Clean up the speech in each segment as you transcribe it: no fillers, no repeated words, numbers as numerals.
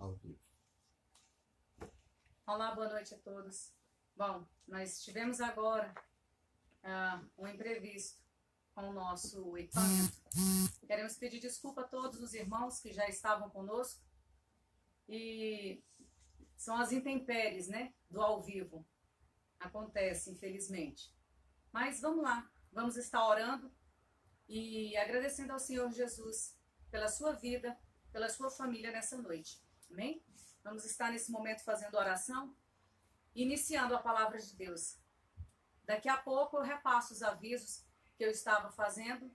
ao vivo. Olá, boa noite a todos. Bom, nós tivemos agora um imprevisto com o nosso equipamento. Queremos pedir desculpa a todos os irmãos que já estavam conosco. E são as intempéries, né, do ao vivo. Acontece, infelizmente. Mas vamos lá, vamos estar orando e agradecendo ao Senhor Jesus pela sua vida, pela sua família nessa noite. Amém? Vamos estar nesse momento fazendo oração, iniciando a palavra de Deus. Daqui a pouco eu repasso os avisos que eu estava fazendo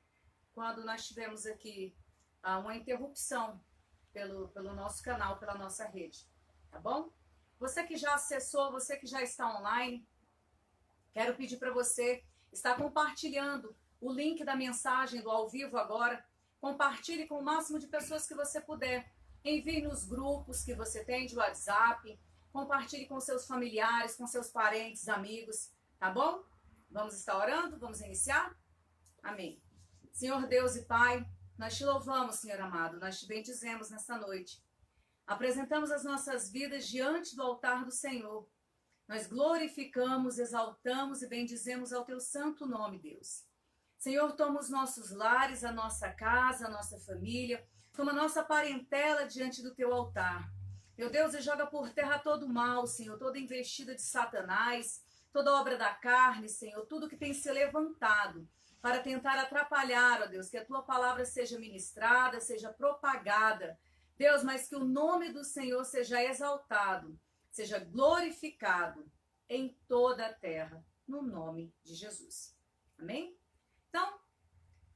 quando nós tivemos aqui uma interrupção pelo nosso canal, pela nossa rede. Tá bom? Você que já acessou, você que já está online, quero pedir para você estar compartilhando o link da mensagem do ao vivo agora. Compartilhe com o máximo de pessoas que você puder. Envie nos grupos que você tem de WhatsApp. Compartilhe com seus familiares, com seus parentes, amigos. Tá bom? Vamos estar orando? Vamos iniciar? Amém. Senhor Deus e Pai, nós te louvamos, Senhor amado. Nós te bendizemos nessa noite. Apresentamos as nossas vidas diante do altar do Senhor. Nós glorificamos, exaltamos e bendizemos ao teu santo nome, Deus. Senhor, toma os nossos lares, a nossa casa, a nossa família, toma a nossa parentela diante do teu altar. Meu Deus, e joga por terra todo o mal, Senhor, toda investida de Satanás, toda obra da carne, Senhor, tudo que tem se levantado para tentar atrapalhar, ó Deus, que a tua palavra seja ministrada, seja propagada. Deus, mas que o nome do Senhor seja exaltado, seja glorificado em toda a terra, no nome de Jesus. Amém? Então,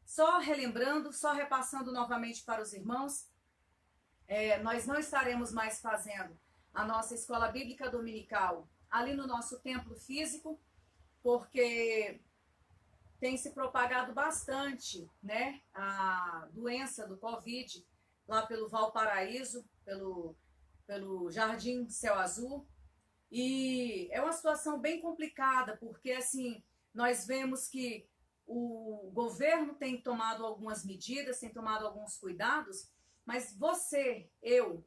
só relembrando, só repassando novamente para os irmãos, nós não estaremos mais fazendo a nossa escola bíblica dominical ali no nosso templo físico, porque tem se propagado bastante, né, a doença do Covid lá pelo Valparaíso, pelo Jardim Céu Azul. E é uma situação bem complicada, porque assim, nós vemos que o governo tem tomado algumas medidas, tem tomado alguns cuidados, mas você,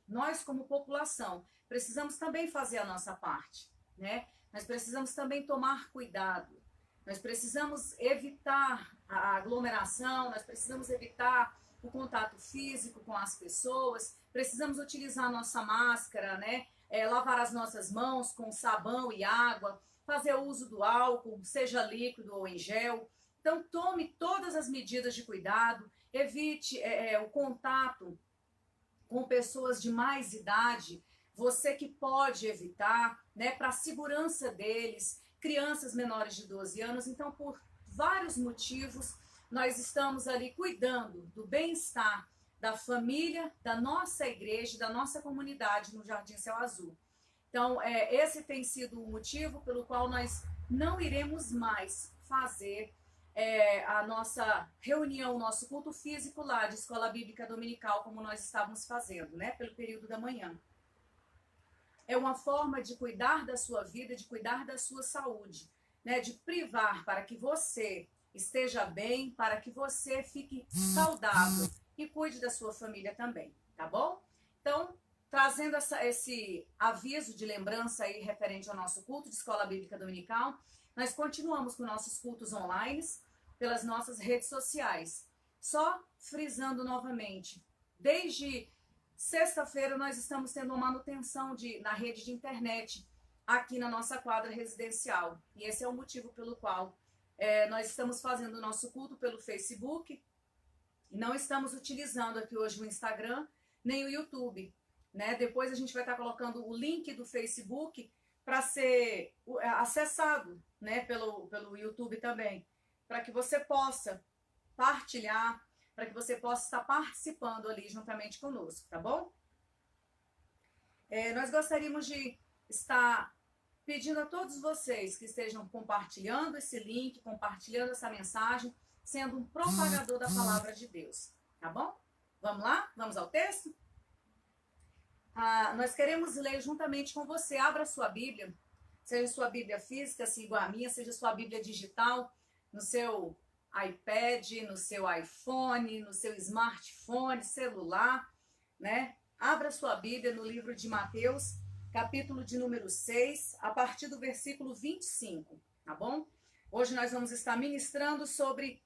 nós como população, precisamos também fazer a nossa parte, né? Nós precisamos também tomar cuidado, nós precisamos evitar a aglomeração, nós precisamos evitar o contato físico com as pessoas, precisamos utilizar a nossa máscara, né? Lavar as nossas mãos com sabão e água, fazer uso do álcool, seja líquido ou em gel. Então, tome todas as medidas de cuidado, evite o contato com pessoas de mais idade, você que pode evitar, né, para a segurança deles, crianças menores de 12 anos. Então, por vários motivos, nós estamos ali cuidando do bem-estar da família, da nossa igreja, da nossa comunidade no Jardim Céu Azul. Então, esse tem sido o motivo pelo qual nós não iremos mais fazer a nossa reunião, o nosso culto físico lá de escola bíblica dominical, como nós estávamos fazendo, né, pelo período da manhã. É uma forma de cuidar da sua vida, de cuidar da sua saúde, né, de privar para que você esteja bem, para que você fique saudável e cuide da sua família também, tá bom? Então, trazendo esse aviso de lembrança aí referente ao nosso culto de escola bíblica dominical, nós continuamos com nossos cultos online pelas nossas redes sociais. Só frisando novamente, desde sexta-feira nós estamos tendo uma manutenção na rede de internet aqui na nossa quadra residencial. E esse é o motivo pelo qual nós estamos fazendo o nosso culto pelo Facebook e não estamos utilizando aqui hoje o Instagram nem o YouTube, né? Depois a gente vai estar colocando o link do Facebook para ser acessado, né, pelo YouTube também, para que você possa partilhar, para que você possa estar participando ali juntamente conosco, tá bom? Nós gostaríamos de estar pedindo a todos vocês que estejam compartilhando esse link, compartilhando essa mensagem, sendo um propagador da palavra de Deus, tá bom? Vamos lá? Vamos ao texto? Nós queremos ler juntamente com você. Abra sua Bíblia, seja sua Bíblia física, assim igual a minha, seja sua Bíblia digital, no seu iPad, no seu iPhone, no seu smartphone, celular, né? Abra sua Bíblia no livro de Mateus, capítulo de número 6, a partir do versículo 25, tá bom? Hoje nós vamos estar ministrando sobre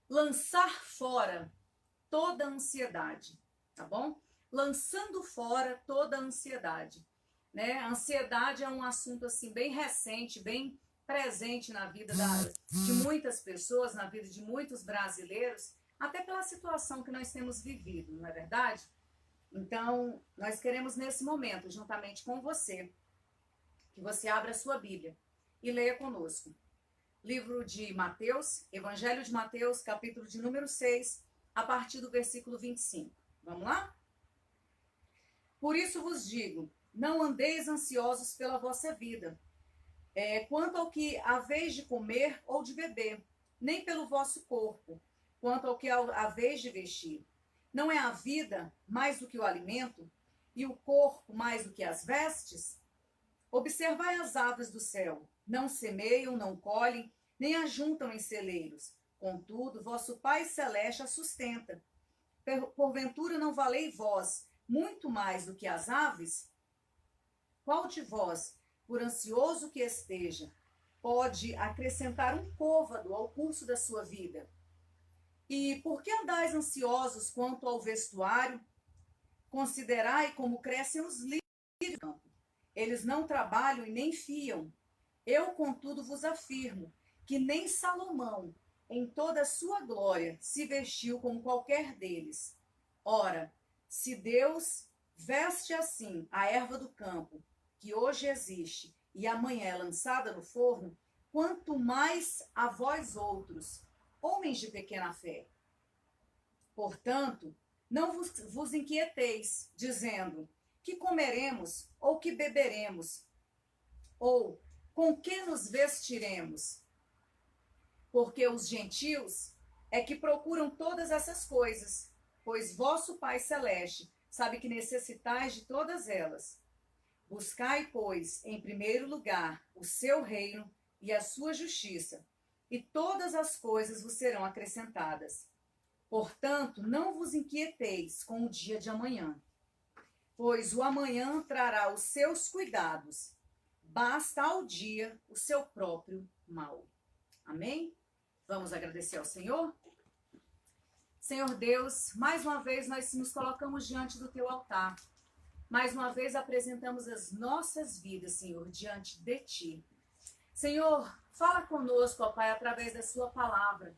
lançar fora toda a ansiedade, tá bom? Lançando fora toda a ansiedade, né? A ansiedade é um assunto assim bem recente, bem presente na vida de muitas pessoas, na vida de muitos brasileiros, até pela situação que nós temos vivido, não é verdade? Então, nós queremos nesse momento, juntamente com você, que você abra a sua Bíblia e leia conosco. Livro de Mateus, Evangelho de Mateus, capítulo de número 6, a partir do versículo 25. Vamos lá? Por isso vos digo, não andeis ansiosos pela vossa vida, quanto ao que haveis de comer ou de beber, nem pelo vosso corpo, quanto ao que haveis de vestir. Não é a vida mais do que o alimento, e o corpo mais do que as vestes? Observai as aves do céu, não semeiam, não colhem, nem ajuntam em celeiros. Contudo, vosso Pai Celeste a sustenta. Porventura não valei vós muito mais do que as aves? Qual de vós, por ansioso que esteja, pode acrescentar um côvado ao curso da sua vida? E por que andais ansiosos quanto ao vestuário? Considerai como crescem os lírios do campo. Eles não trabalham e nem fiam. Eu, contudo, vos afirmo que nem Salomão, em toda a sua glória, se vestiu como qualquer deles. Ora, se Deus veste assim a erva do campo, que hoje existe e amanhã é lançada no forno, quanto mais a vós outros, homens de pequena fé. Portanto, não vos inquieteis, dizendo, que comeremos, ou que beberemos, ou com que nos vestiremos? Porque os gentios é que procuram todas essas coisas, pois vosso Pai Celeste sabe que necessitais de todas elas. Buscai, pois, em primeiro lugar, o seu reino e a sua justiça, e todas as coisas vos serão acrescentadas. Portanto, não vos inquieteis com o dia de amanhã, pois o amanhã trará os seus cuidados. Basta ao dia o seu próprio mal. Amém? Vamos agradecer ao Senhor? Senhor Deus, mais uma vez nós nos colocamos diante do teu altar. Mais uma vez apresentamos as nossas vidas, Senhor, diante de ti. Senhor, fala conosco, ó Pai, através da sua palavra.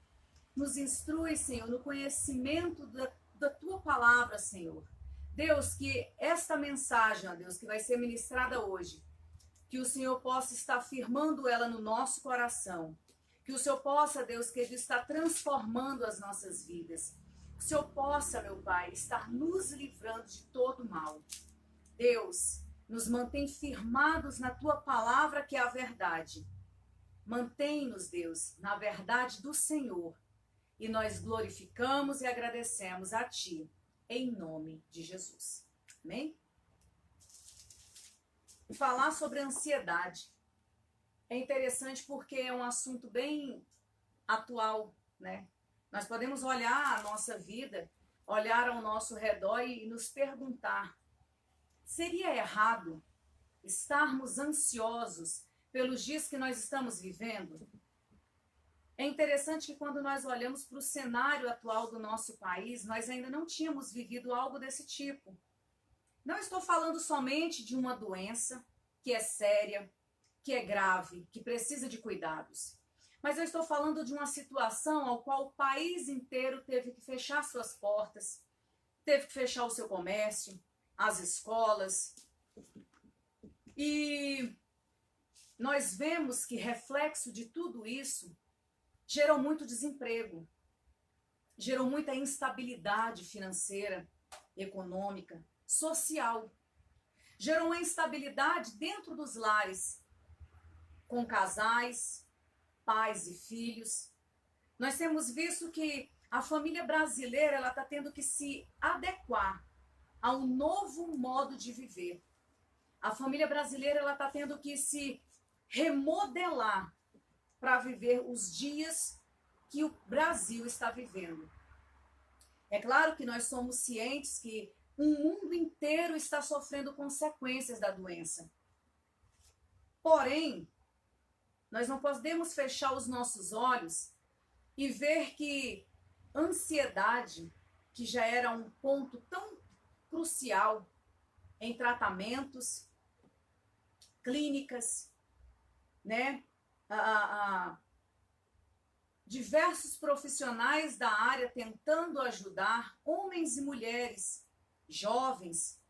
Nos instrui, Senhor, no conhecimento da tua palavra, Senhor. Deus, que esta mensagem, ó Deus, que vai ser ministrada hoje, que o Senhor possa estar firmando ela no nosso coração. Que o Senhor possa, Deus querido, estar transformando as nossas vidas. Que o Senhor possa, meu Pai, estar nos livrando de todo mal. Deus, nos mantém firmados na tua palavra, que é a verdade. Mantém-nos, Deus, na verdade do Senhor. E nós glorificamos e agradecemos a ti, em nome de Jesus. Amém? Falar sobre ansiedade é interessante porque é um assunto bem atual, né? Nós podemos olhar a nossa vida, olhar ao nosso redor e nos perguntar: seria errado estarmos ansiosos pelos dias que nós estamos vivendo? É interessante que quando nós olhamos para o cenário atual do nosso país, nós ainda não tínhamos vivido algo desse tipo. Não estou falando somente de uma doença que é séria, que é grave, que precisa de cuidados. Mas eu estou falando de uma situação ao qual o país inteiro teve que fechar suas portas, teve que fechar o seu comércio, as escolas. E nós vemos que reflexo de tudo isso gerou muito desemprego, gerou muita instabilidade financeira, econômica, social. Gerou uma instabilidade dentro dos lares, com casais, pais e filhos. Nós temos visto que a família brasileira ela está tendo que se adequar a um novo modo de viver. A família brasileira ela está tendo que se remodelar para viver os dias que o Brasil está vivendo. É claro que nós somos cientes que O mundo inteiro está sofrendo consequências da doença. Porém, nós não podemos fechar os nossos olhos e ver que ansiedade, que já era um ponto tão crucial em tratamentos, clínicas, né? Diversos profissionais da área tentando ajudar homens e mulheres, jovens,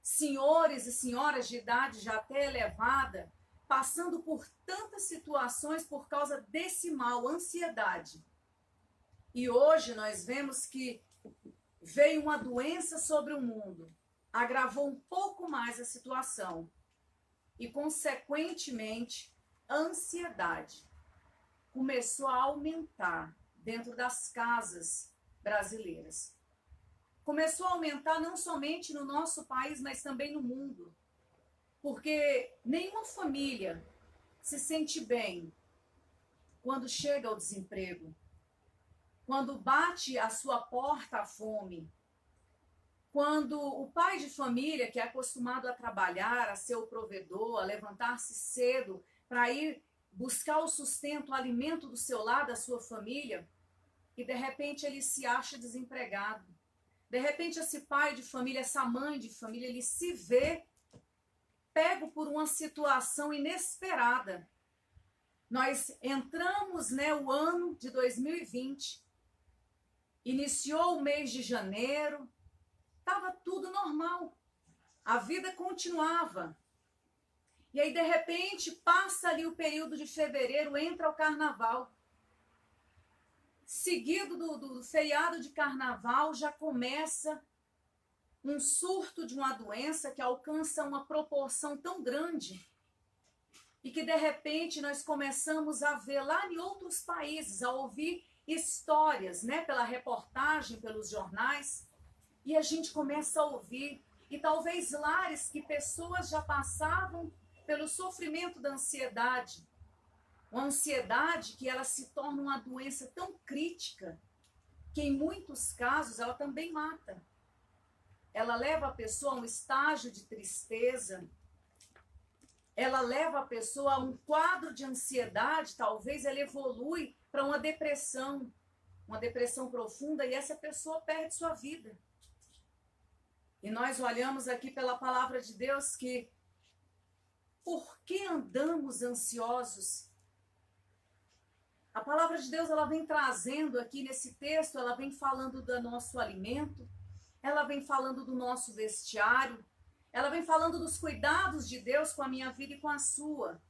senhores e senhoras de idade já até elevada, passando por tantas situações por causa desse mal, ansiedade. E hoje nós vemos que veio uma doença sobre o mundo, agravou um pouco mais a situação e, consequentemente, a ansiedade começou a aumentar dentro das casas brasileiras. Começou a aumentar não somente no nosso país, mas também no mundo. Porque nenhuma família se sente bem quando chega ao desemprego, quando bate à sua porta a fome, quando o pai de família, que é acostumado a trabalhar, a ser o provedor, a levantar-se cedo para ir buscar o sustento, o alimento do seu lar, da sua família, e de repente ele se acha desempregado. De repente esse pai de família, essa mãe de família, ele se vê pego por uma situação inesperada. Nós entramos, o ano de 2020, iniciou o mês de janeiro, estava tudo normal, a vida continuava. E aí, de repente, passa ali o período de fevereiro, entra o carnaval. Seguido do feriado de carnaval, já começa um surto de uma doença que alcança uma proporção tão grande e que, de repente, nós começamos a ver lá em outros países, a ouvir histórias, pela reportagem, pelos jornais, e a gente começa a ouvir, e talvez lares que pessoas já passavam pelo sofrimento da ansiedade, uma ansiedade que ela se torna uma doença tão crítica que em muitos casos ela também mata. Ela leva a pessoa a um estágio de tristeza, ela leva a pessoa a um quadro de ansiedade, talvez ela evolui para uma depressão profunda, e essa pessoa perde sua vida. E nós olhamos aqui pela palavra de Deus que por que andamos ansiosos? A palavra de Deus, ela vem trazendo aqui nesse texto, ela vem falando do nosso alimento, ela vem falando do nosso vestiário, ela vem falando dos cuidados de Deus com a minha vida e com a sua.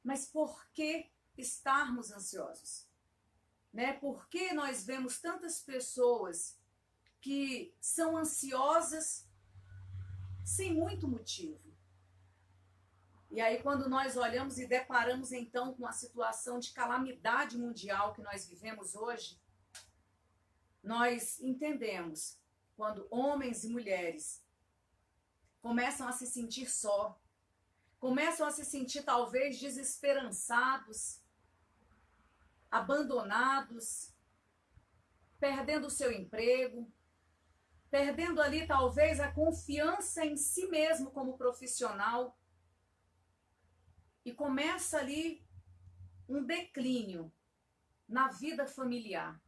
Mas por que estarmos ansiosos? Por que nós vemos tantas pessoas que são ansiosas sem muito motivo? E aí, quando nós olhamos e deparamos, então, com a situação de calamidade mundial que nós vivemos hoje, nós entendemos quando homens e mulheres começam a se sentir só, começam a se sentir, talvez, desesperançados, abandonados, perdendo o seu emprego, perdendo ali, talvez, a confiança em si mesmo como profissional, e começa ali um declínio na vida familiar.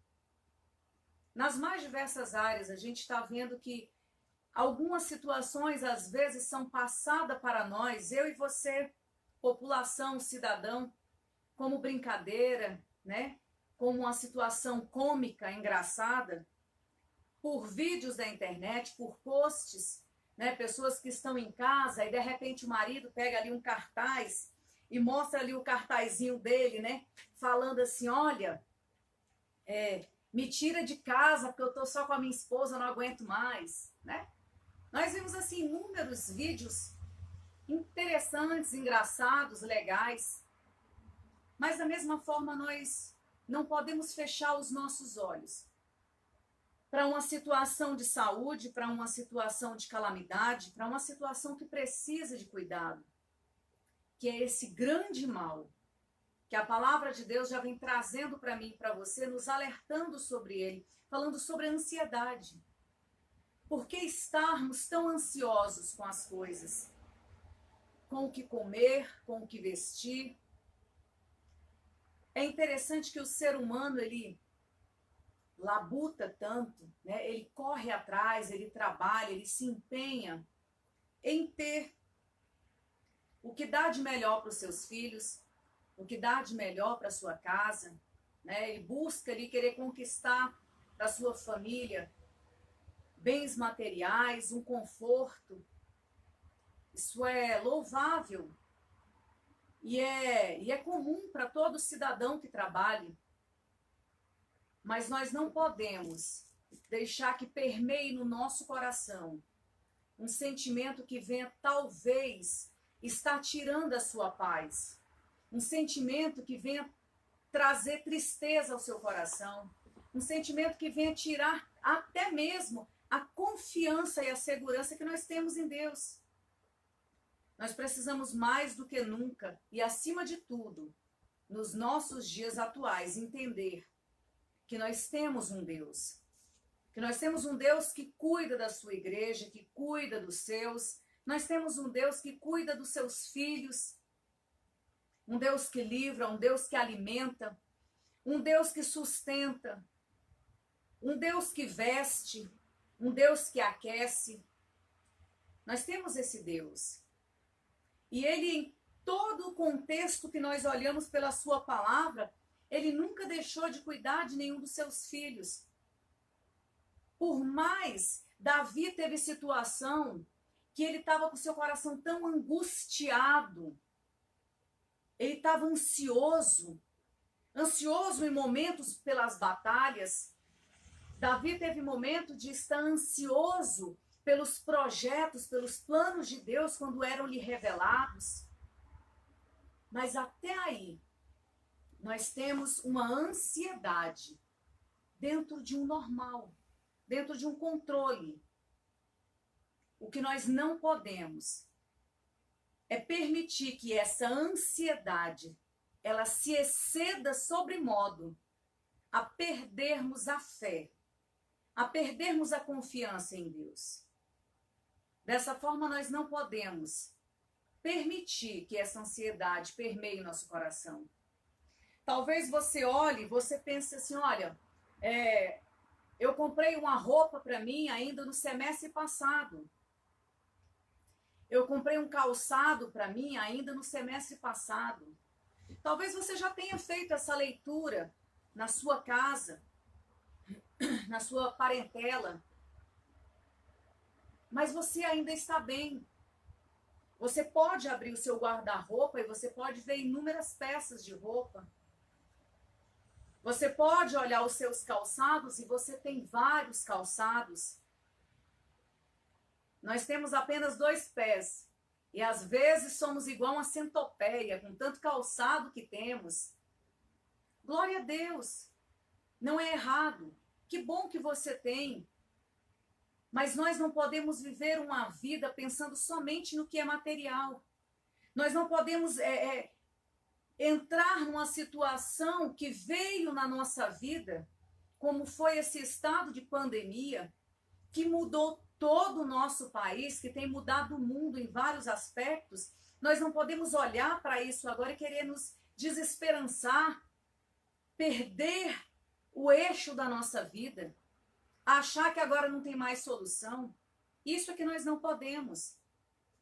Nas mais diversas áreas, a gente está vendo que algumas situações, às vezes, são passadas para nós, eu e você, população, cidadão, como brincadeira, como uma situação cômica, engraçada, por vídeos da internet, por posts, pessoas que estão em casa e, de repente, o marido pega ali um cartaz e mostra ali o cartazinho dele, falando assim, olha, me tira de casa porque eu tô só com a minha esposa, eu não aguento mais, Nós vimos, assim, inúmeros vídeos interessantes, engraçados, legais, mas da mesma forma nós não podemos fechar os nossos olhos para uma situação de saúde, para uma situação de calamidade, para uma situação que precisa de cuidado, que é esse grande mal, que a palavra de Deus já vem trazendo para mim e para você, nos alertando sobre ele, falando sobre a ansiedade. Por que estarmos tão ansiosos com as coisas? Com o que comer, com o que vestir? É interessante que o ser humano, ele labuta tanto, né? Ele corre atrás, ele trabalha, ele se empenha em ter o que dá de melhor para os seus filhos, o que dá de melhor para a sua casa, né? Ele busca ali querer conquistar para a sua família bens materiais, um conforto. Isso é louvável e é comum para todo cidadão que trabalhe. Mas nós não podemos deixar que permeie no nosso coração um sentimento que venha talvez estar tirando a sua paz. Um sentimento que venha trazer tristeza ao seu coração. Um sentimento que venha tirar até mesmo a confiança e a segurança que nós temos em Deus. Nós precisamos mais do que nunca e, acima de tudo, nos nossos dias atuais, entender que nós temos um Deus. Que nós temos um Deus que cuida da sua igreja, que cuida dos seus. Nós temos um Deus que cuida dos seus filhos. Um Deus que livra, um Deus que alimenta, um Deus que sustenta, um Deus que veste, um Deus que aquece. Nós temos esse Deus. E ele, em todo o contexto que nós olhamos pela sua palavra, ele nunca deixou de cuidar de nenhum dos seus filhos. Por mais Davi teve situação que ele estava com seu coração tão angustiado, ele estava ansioso em momentos pelas batalhas. Davi teve momento de estar ansioso pelos projetos, pelos planos de Deus quando eram-lhe revelados. Mas até aí, nós temos uma ansiedade dentro de um normal, dentro de um controle. O que nós não podemos é permitir que essa ansiedade ela se exceda sobremodo a perdermos a fé, a perdermos a confiança em Deus. Dessa forma, nós não podemos permitir que essa ansiedade permeie o nosso coração. Talvez você olhe, você pense assim, olha, eu comprei uma roupa para mim ainda no semestre passado. Eu comprei um calçado para mim ainda no semestre passado. Talvez você já tenha feito essa leitura na sua casa, na sua parentela. Mas você ainda está bem. Você pode abrir o seu guarda-roupa e você pode ver inúmeras peças de roupa. Você pode olhar os seus calçados e você tem vários calçados. Nós temos apenas 2 pés. E às vezes somos igual uma centopeia, com tanto calçado que temos. Glória a Deus. Não é errado. Que bom que você tem. Mas nós não podemos viver uma vida pensando somente no que é material. Nós não podemos entrar numa situação que veio na nossa vida, como foi esse estado de pandemia, que mudou todo o nosso país, que tem mudado o mundo em vários aspectos. Nós não podemos olhar para isso agora e querer nos desesperançar, perder o eixo da nossa vida, achar que agora não tem mais solução. Isso é que nós não podemos.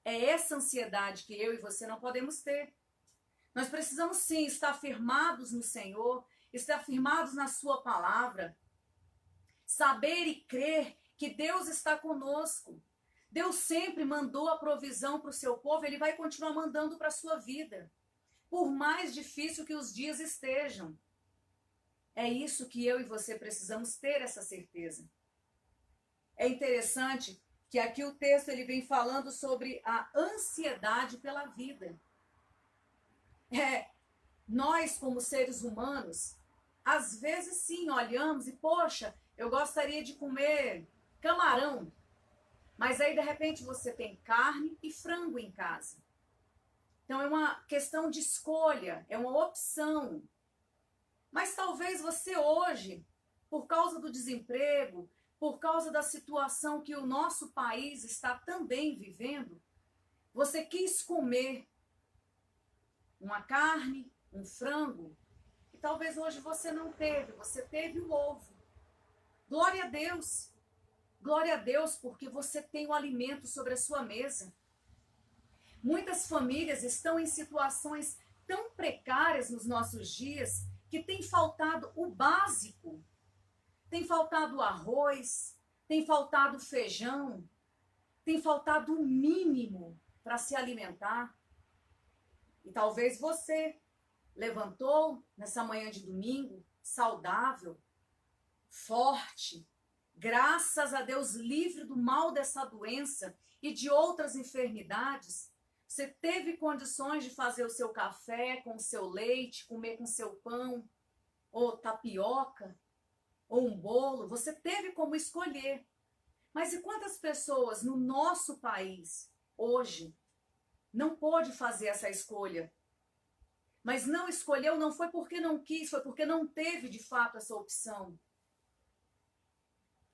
É essa ansiedade que eu e você não podemos ter. Nós precisamos sim estar firmados no Senhor, estar firmados na sua palavra, saber e crer que Deus está conosco. Deus sempre mandou a provisão para o seu povo, Ele vai continuar mandando para a sua vida, por mais difícil que os dias estejam. É isso que eu e você precisamos ter essa certeza. É interessante que aqui o texto ele vem falando sobre a ansiedade pela vida. Nós, como seres humanos, às vezes sim olhamos e, poxa, eu gostaria de comer camarão. Mas aí, de repente, você tem carne e frango em casa. Então, é uma questão de escolha, é uma opção. Mas talvez você hoje, por causa do desemprego, por causa da situação que o nosso país está também vivendo, você quis comer uma carne, um frango, e talvez hoje você não teve, você teve o ovo. Glória a Deus! Glória a Deus, porque você tem o alimento sobre a sua mesa. Muitas famílias estão em situações tão precárias nos nossos dias que tem faltado o básico. Tem faltado arroz, tem faltado feijão, tem faltado o mínimo para se alimentar. E talvez você levantou nessa manhã de domingo, saudável, forte, graças a Deus livre do mal dessa doença e de outras enfermidades. Você teve condições de fazer o seu café com o seu leite, comer com seu pão, ou tapioca, ou um bolo. Você teve como escolher. Mas e quantas pessoas no nosso país, hoje, não pôde fazer essa escolha? Mas não escolheu, não foi porque não quis, foi porque não teve de fato essa opção.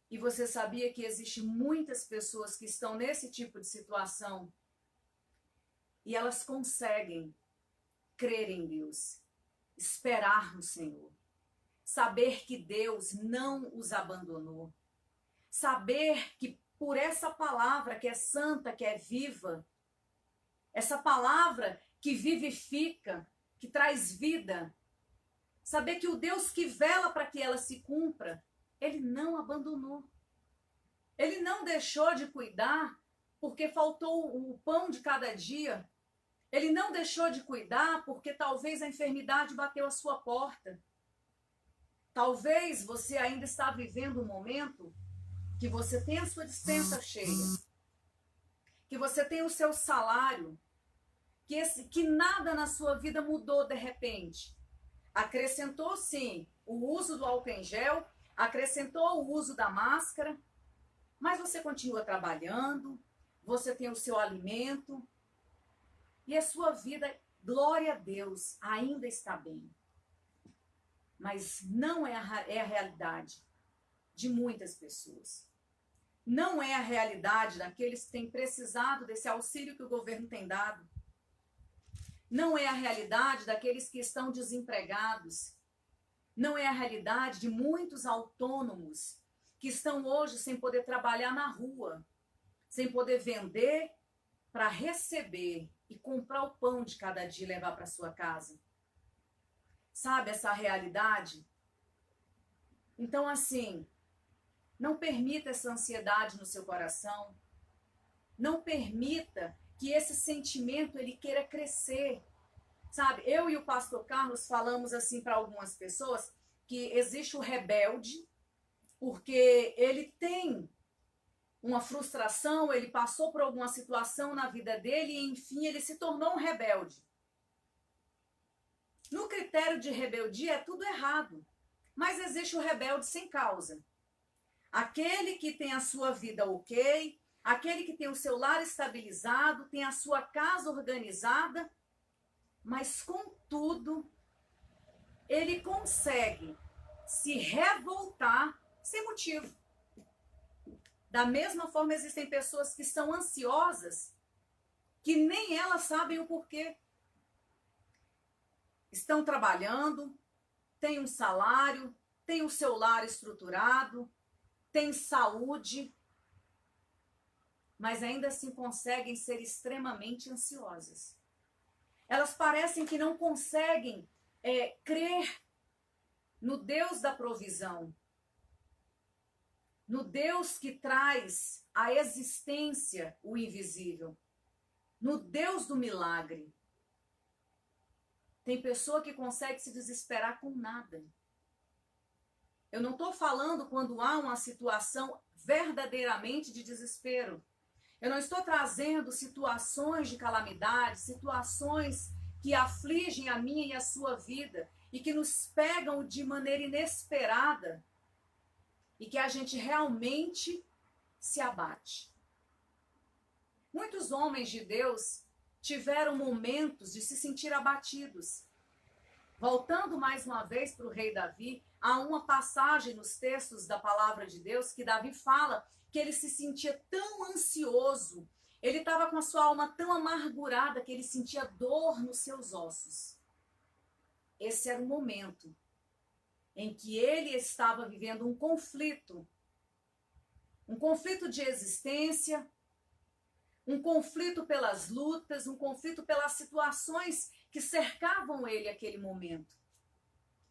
E você sabia que existem muitas pessoas que estão nesse tipo de situação e elas conseguem crer em Deus, esperar no Senhor, saber que Deus não os abandonou, saber que por essa palavra que é santa, que é viva, essa palavra que vivifica, que traz vida, saber que o Deus que vela para que ela se cumpra, Ele não abandonou. Ele não deixou de cuidar porque faltou o pão de cada dia. Ele não deixou de cuidar porque talvez a enfermidade bateu à sua porta. Talvez você ainda está vivendo um momento que você tem a sua despensa cheia, que você tem o seu salário, que nada na sua vida mudou de repente. Acrescentou sim o uso do álcool em gel, acrescentou o uso da máscara, mas você continua trabalhando, você tem o seu alimento e a sua vida, glória a Deus, ainda está bem. Mas não é a realidade de muitas pessoas. Não é a realidade daqueles que têm precisado desse auxílio que o governo tem dado. Não é a realidade daqueles que estão desempregados. Não é a realidade de muitos autônomos que estão hoje sem poder trabalhar na rua, sem poder vender para receber e comprar o pão de cada dia e levar para sua casa. Sabe essa realidade? Então, assim, não permita essa ansiedade no seu coração. Não permita que esse sentimento ele queira crescer. Sabe, eu e o pastor Carlos falamos assim para algumas pessoas que existe o rebelde, porque ele tem uma frustração, ele passou por alguma situação na vida dele e, enfim, ele se tornou um rebelde. No critério de rebeldia é tudo errado, mas existe o rebelde sem causa. Aquele que tem a sua vida ok, aquele que tem o seu lar estabilizado, tem a sua casa organizada, mas contudo, ele consegue se revoltar sem motivo. Da mesma forma, existem pessoas que são ansiosas, que nem elas sabem o porquê. Estão trabalhando, têm um salário, têm o seu lar estruturado, têm saúde, mas ainda assim conseguem ser extremamente ansiosas. Elas parecem que não conseguem crer no Deus da provisão, no Deus que traz à existência o invisível, no Deus do milagre. Tem pessoa que consegue se desesperar com nada. Eu não estou falando quando há uma situação verdadeiramente de desespero. Eu não estou trazendo situações de calamidade, situações que afligem a minha e a sua vida e que nos pegam de maneira inesperada e que a gente realmente se abate. Muitos homens de Deus tiveram momentos de se sentir abatidos. Voltando mais uma vez para o rei Davi, há uma passagem nos textos da palavra de Deus que Davi fala que ele se sentia tão ansioso, ele estava com a sua alma tão amargurada que ele sentia dor nos seus ossos. Esse era o momento em que ele estava vivendo um conflito de existência, um conflito pelas lutas, um conflito pelas situações que cercavam ele naquele momento.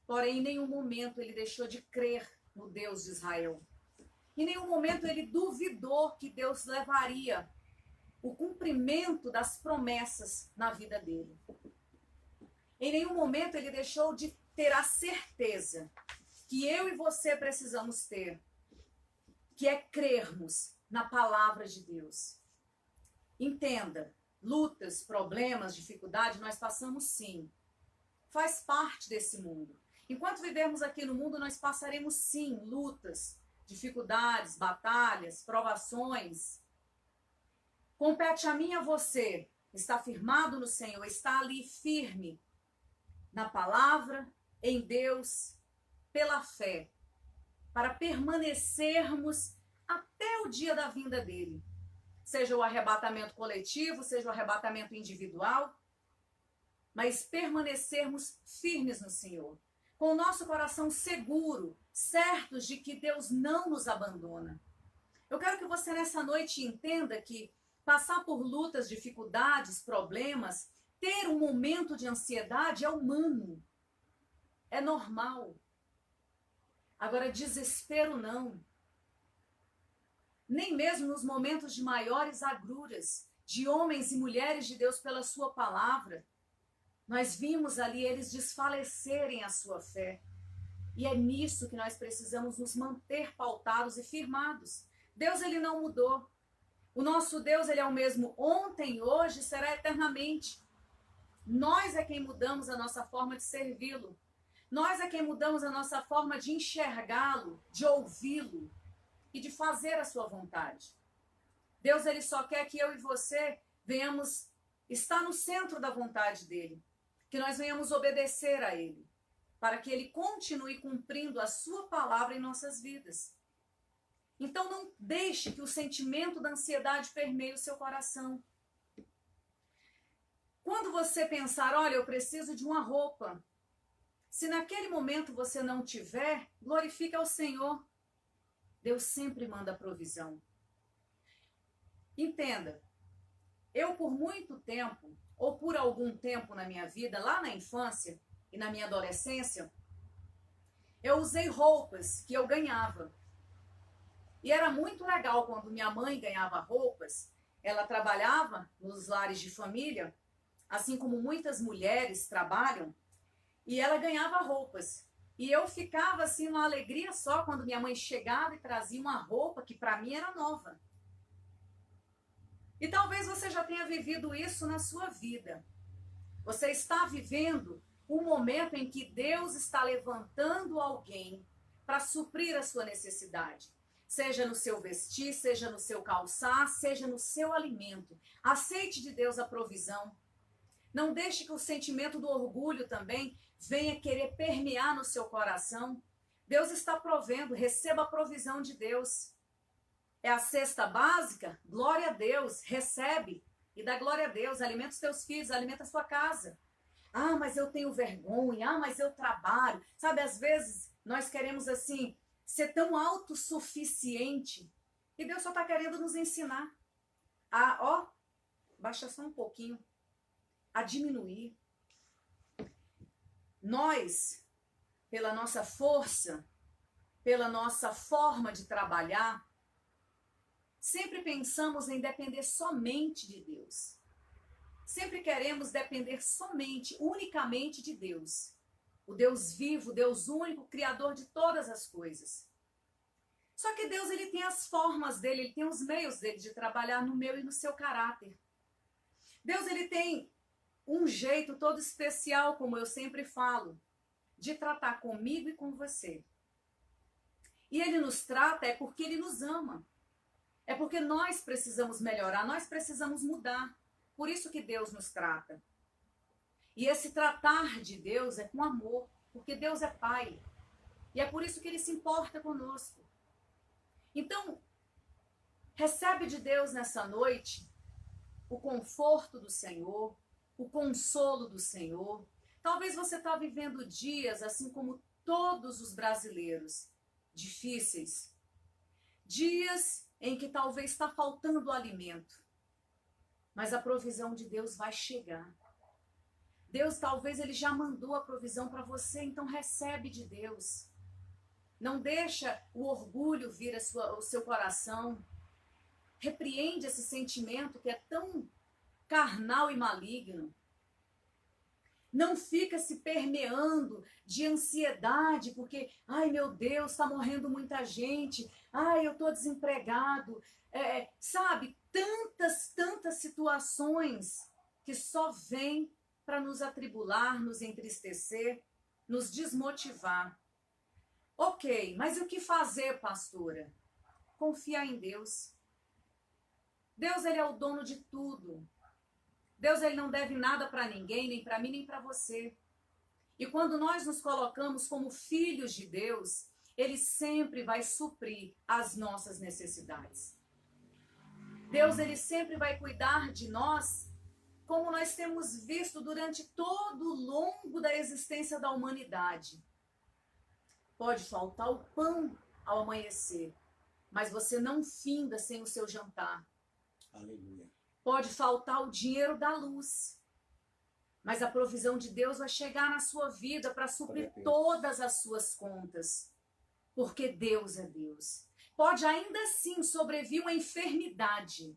Porém, em nenhum momento ele deixou de crer no Deus de Israel. Em nenhum momento ele duvidou que Deus levaria o cumprimento das promessas na vida dele. Em nenhum momento ele deixou de ter a certeza que eu e você precisamos ter, que é crermos na palavra de Deus. Entenda, lutas, problemas, dificuldades, nós passamos sim. Faz parte desse mundo. Enquanto vivermos aqui no mundo, nós passaremos sim lutas, dificuldades, batalhas, provações. Compete a mim e a você estar firmado no Senhor, estar ali firme na palavra, em Deus, pela fé, para permanecermos até o dia da vinda dele. Seja o arrebatamento coletivo, seja o arrebatamento individual, mas permanecermos firmes no Senhor, com o nosso coração seguro, certos de que Deus não nos abandona. Eu quero que você nessa noite entenda que passar por lutas, dificuldades, problemas, ter um momento de ansiedade é humano, é normal. Agora, desespero não. Nem mesmo nos momentos de maiores agruras, de homens e mulheres de Deus pela sua palavra, nós vimos ali eles desfalecerem a sua fé. E é nisso que nós precisamos nos manter pautados e firmados. Deus, ele não mudou. O nosso Deus, ele é o mesmo ontem, hoje, será eternamente. Nós é quem mudamos a nossa forma de servi-lo. Nós é quem mudamos a nossa forma de enxergá-lo, de ouvi-lo e de fazer a sua vontade. Deus, ele só quer que eu e você venhamos estar no centro da vontade dele, que nós venhamos obedecer a ele, para que ele continue cumprindo a sua palavra em nossas vidas. Então não deixe que o sentimento da ansiedade permeie o seu coração. Quando você pensar, olha, eu preciso de uma roupa, se naquele momento você não tiver, glorifique ao Senhor. Deus sempre manda provisão. Entenda, eu por muito tempo, ou por algum tempo na minha vida, lá na infância e na minha adolescência, eu usei roupas que eu ganhava. E era muito legal quando minha mãe ganhava roupas. Ela trabalhava nos lares de família, assim como muitas mulheres trabalham, e ela ganhava roupas. E eu ficava assim numa alegria só quando minha mãe chegava e trazia uma roupa que para mim era nova. E talvez você já tenha vivido isso na sua vida. Você está vivendo um momento em que Deus está levantando alguém para suprir a sua necessidade. Seja no seu vestir, seja no seu calçar, seja no seu alimento. Aceite de Deus a provisão. Não deixe que o sentimento do orgulho também venha querer permear no seu coração. Deus está provendo, receba a provisão de Deus. É a cesta básica? Glória a Deus, recebe e dá glória a Deus. Alimenta os teus filhos, alimenta a sua casa. Ah, mas eu tenho vergonha, mas eu trabalho. Sabe, às vezes nós queremos assim ser tão autossuficiente e Deus só está querendo nos ensinar a, baixa só um pouquinho, a diminuir. Nós, pela nossa força, pela nossa forma de trabalhar, sempre pensamos em depender somente de Deus. Sempre queremos depender somente, unicamente de Deus. O Deus vivo, o Deus único, Criador de todas as coisas. Só que Deus, ele tem as formas dele, ele tem os meios dele de trabalhar no meu e no seu caráter. Deus, ele tem um jeito todo especial, como eu sempre falo, de tratar comigo e com você. E ele nos trata é porque ele nos ama. É porque nós precisamos melhorar, nós precisamos mudar. Por isso que Deus nos trata. E esse tratar de Deus é com amor, porque Deus é Pai. E é por isso que Ele se importa conosco. Então, recebe de Deus nessa noite o conforto do Senhor, o consolo do Senhor. Talvez você está vivendo dias, assim como todos os brasileiros, difíceis. Dias em que talvez está faltando alimento. Mas a provisão de Deus vai chegar. Deus talvez Ele já mandou a provisão para você, então recebe de Deus. Não deixa o orgulho vir o seu coração. Repreende esse sentimento que é tão carnal e maligno. Não fica se permeando de ansiedade, porque, ai meu Deus, está morrendo muita gente, ai eu estou desempregado, sabe? Tantas situações que só vêm para nos atribular, nos entristecer, nos desmotivar. Ok, mas e o que fazer, pastora? Confiar em Deus. Deus, Ele é o dono de tudo. Deus, Ele não deve nada para ninguém, nem para mim, nem para você. E quando nós nos colocamos como filhos de Deus, Ele sempre vai suprir as nossas necessidades. Deus, Ele sempre vai cuidar de nós, como nós temos visto durante todo o longo da existência da humanidade. Pode faltar o pão ao amanhecer, mas você não finda sem o seu jantar. Aleluia. Pode faltar o dinheiro da luz, mas a provisão de Deus vai chegar na sua vida para suprir todas as suas contas, porque Deus é Deus. Pode ainda assim sobrevir uma enfermidade,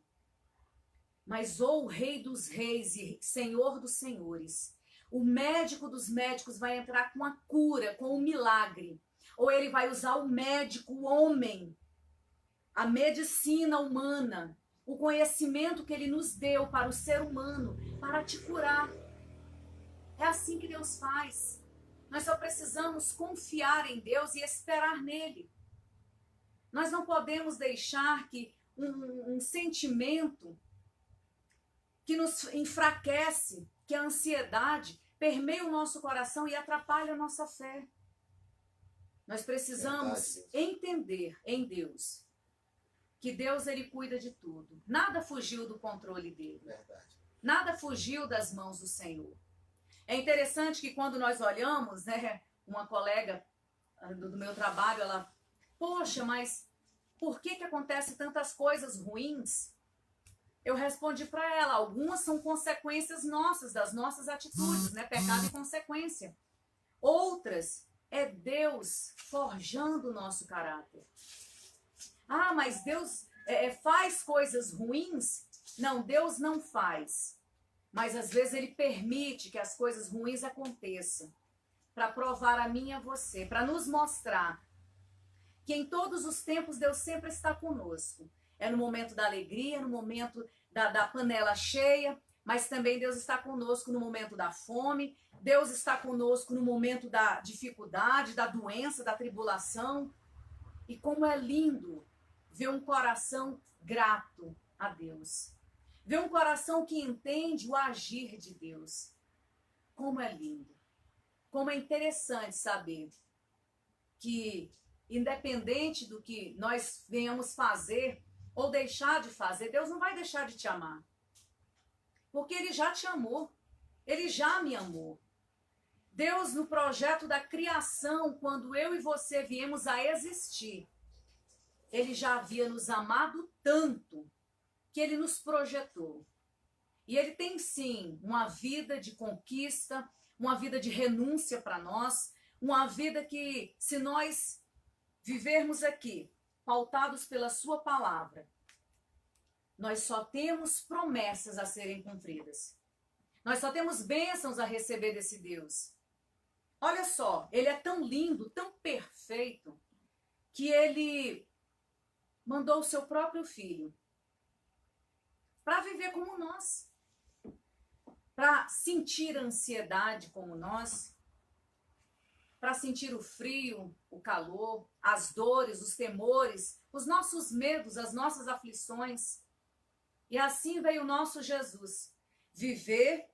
mas ou o Rei dos Reis e Senhor dos Senhores, o médico dos médicos vai entrar com a cura, com o milagre, ou ele vai usar o médico, o homem, a medicina humana, o conhecimento que Ele nos deu para o ser humano, para te curar. É assim que Deus faz. Nós só precisamos confiar em Deus e esperar nele. Nós não podemos deixar que um sentimento que nos enfraquece, que a ansiedade, permeie o nosso coração e atrapalhe a nossa fé. Nós precisamos entender em Deus que Deus, Ele cuida de tudo. Nada fugiu do controle dele. Verdade. Nada fugiu das mãos do Senhor. É interessante que quando nós olhamos, né, uma colega do meu trabalho, ela, poxa, mas por que acontece tantas coisas ruins? Eu respondi para ela, algumas são consequências nossas, das nossas atitudes, né, pecado e consequência. Outras é Deus forjando o nosso caráter. Ah, mas Deus faz coisas ruins? Não, Deus não faz. Mas às vezes Ele permite que as coisas ruins aconteçam para provar a mim e a você, para nos mostrar que em todos os tempos Deus sempre está conosco. É no momento da alegria, no momento da panela cheia, mas também Deus está conosco no momento da fome, Deus está conosco no momento da dificuldade, da doença, da tribulação. E como é lindo ver um coração grato a Deus. Ver um coração que entende o agir de Deus. Como é lindo. Como é interessante saber que, independente do que nós venhamos fazer ou deixar de fazer, Deus não vai deixar de te amar. Porque Ele já te amou. Ele já me amou. Deus, no projeto da criação, quando eu e você viemos a existir, Ele já havia nos amado tanto que Ele nos projetou. E Ele tem sim uma vida de conquista, uma vida de renúncia para nós, uma vida que, se nós vivermos aqui, pautados pela sua palavra, nós só temos promessas a serem cumpridas. Nós só temos bênçãos a receber desse Deus. Olha só, Ele é tão lindo, tão perfeito, que Ele mandou o seu próprio filho para viver como nós, para sentir a ansiedade como nós, para sentir o frio, o calor, as dores, os temores, os nossos medos, as nossas aflições. E assim veio o nosso Jesus viver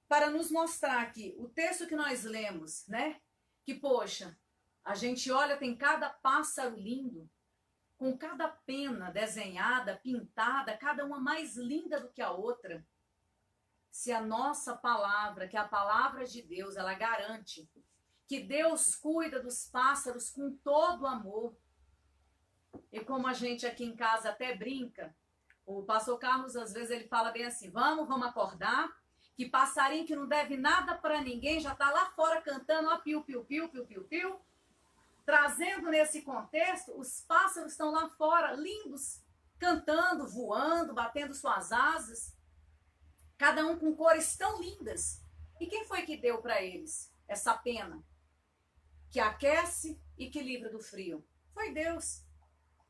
para nos mostrar aqui o texto que nós lemos, né? Que, poxa, a gente olha, tem cada pássaro lindo, com cada pena desenhada, pintada, cada uma mais linda do que a outra. Se a nossa palavra, que é a palavra de Deus, ela garante que Deus cuida dos pássaros com todo amor. E como a gente aqui em casa até brinca, o pastor Carlos, às vezes, ele fala bem assim, vamos acordar, que passarinho que não deve nada para ninguém, já está lá fora cantando, ó, piu, piu, piu, piu, piu, piu. Trazendo nesse contexto, os pássaros estão lá fora, lindos, cantando, voando, batendo suas asas, cada um com cores tão lindas. E quem foi que deu para eles essa pena? Que aquece e que livra do frio. Foi Deus.